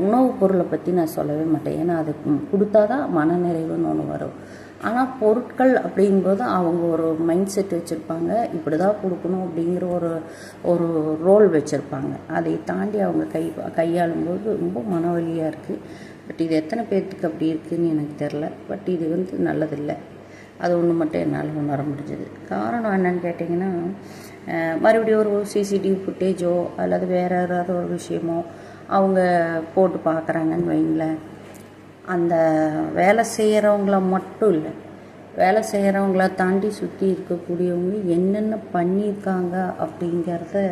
உணவுப் பொருளை பற்றி நான் சொல்லவே மாட்டேன். ஏன்னா அது கொடுத்தா தான் மனநிறைவுன்னு ஒன்று வரும். ஆனால் பொருட்கள் அப்படிங்கும்போது அவங்க ஒரு மைண்ட் செட் வச்சுருப்பாங்க, இப்படி தான் கொடுக்கணும் அப்படிங்கிற ஒரு ஒரு ரோல் வச்சுருப்பாங்க. அதை தாண்டி அவங்க கையாளும்போது ரொம்ப மனவலியாக இருக்குது. பட் இது எத்தனை பேர்த்துக்கு அப்படி இருக்குதுன்னு எனக்கு தெரில. பட் இது நல்லதில்லை. அது ஒன்று மட்டும் என்னால் உணர முடிஞ்சது. காரணம் என்னன்னு கேட்டிங்கன்னா, மறுபடியும் ஒரு சிசிடிவி ஃபுட்டேஜோ அல்லது வேறு ஏதாவது ஒரு விஷயமோ அவங்க போட்டு பார்க்குறாங்கன்னு வைங்களேன், அந்த வேலை செய்கிறவங்கள மட்டும் இல்லை, வேலை செய்கிறவங்கள தாண்டி சுற்றி இருக்கக்கூடியவங்க என்னென்ன பண்ணியிருக்காங்க அப்படிங்கிறத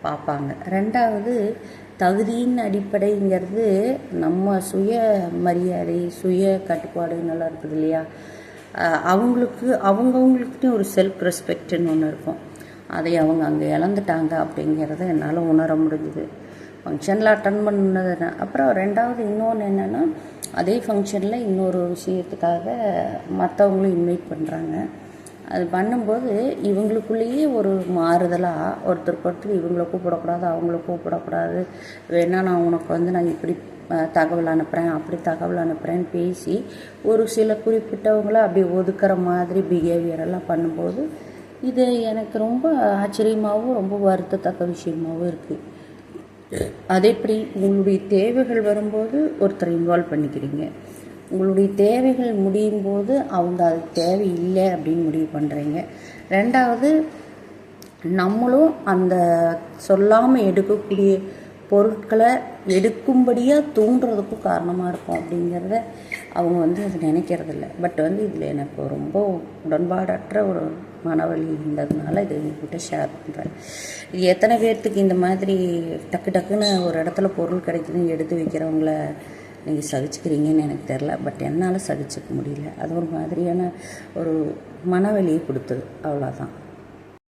பார்ப்பாங்க. ரெண்டாவது, தகுதியின் அடிப்படைங்கிறது நம்ம சுய மரியாதை, சுய கட்டுப்பாடுன்னெல்லாம் இருக்குது இல்லையா, அவங்கவுங்களுக்குன்னு ஒரு செல்ஃப் ரெஸ்பெக்ட்னு ஒன்று இருக்கும். அதை அவங்க அங்கே இழந்துட்டாங்க அப்படிங்கிறத என்னால் உணர முடிஞ்சுது. ஃபங்க்ஷனில் அட்டன் பண்ணது. அப்புறம் ரெண்டாவது இன்னொன்று என்னென்னா, அதே ஃபங்க்ஷனில் இன்னொரு விஷயத்துக்காக மற்றவங்களும் இன்வைட் பண்ணுறாங்க. அது பண்ணும்போது இவங்களுக்குள்ளேயே ஒரு மாறுதலாக ஒருத்தருக்கு இவங்கள கூப்பிடக்கூடாது, அவங்கள கூப்பிடக்கூடாது, வேணால் நான் உனக்கு நான் இப்படி தகவல் அனுப்புகிறேன், அப்படி தகவல் அனுப்புகிறேன்னு பேசி ஒரு சில குறிப்பிட்டவங்கள அப்படி ஒதுக்குற மாதிரி பிஹேவியரெல்லாம் பண்ணும்போது இது எனக்கு ரொம்ப ஆச்சரியமாகவும் ரொம்ப வருத்தத்தக்க விஷயமாகவும் இருக்குது. அது எப்படி உங்களுடைய தேவைகள் வரும்போது ஒருத்தரை இன்வால்வ் பண்ணிக்கிறீங்க, உங்களுடைய தேவைகள் முடியும் போது அவங்க அது தேவையில்லை அப்படின்னு முடிவு பண்ணுறீங்க. ரெண்டாவது, நம்மளும் அந்த சொல்லாமல் எடுக்கக்கூடிய பொருட்களை எடுக்கும்படியாக தூண்டுறதுக்கும் காரணமாக இருக்கும் அப்படிங்கிறத அவங்க அது நினைக்கிறதில்ல. பட் இதில் எனக்கு ரொம்ப உடன்பாடற்ற ஒரு மனவலி இருந்ததுனால இது உங்கள்கிட்ட ஷேர் பண்ணுறேன். இது எத்தனை பேர்த்துக்கு இந்த மாதிரி டக்கு டக்குன்னு ஒரு இடத்துல பொருள் கிடைக்குதுன்னு எடுத்து வைக்கிறவங்கள நீங்கள் சகிச்சுக்கிறீங்கன்னு எனக்கு தெரில. பட் என்னால் சகிச்சுக்க முடியல. அது ஒரு மாதிரியான ஒரு மனவலியை கொடுத்தது, அவ்வளோதான்.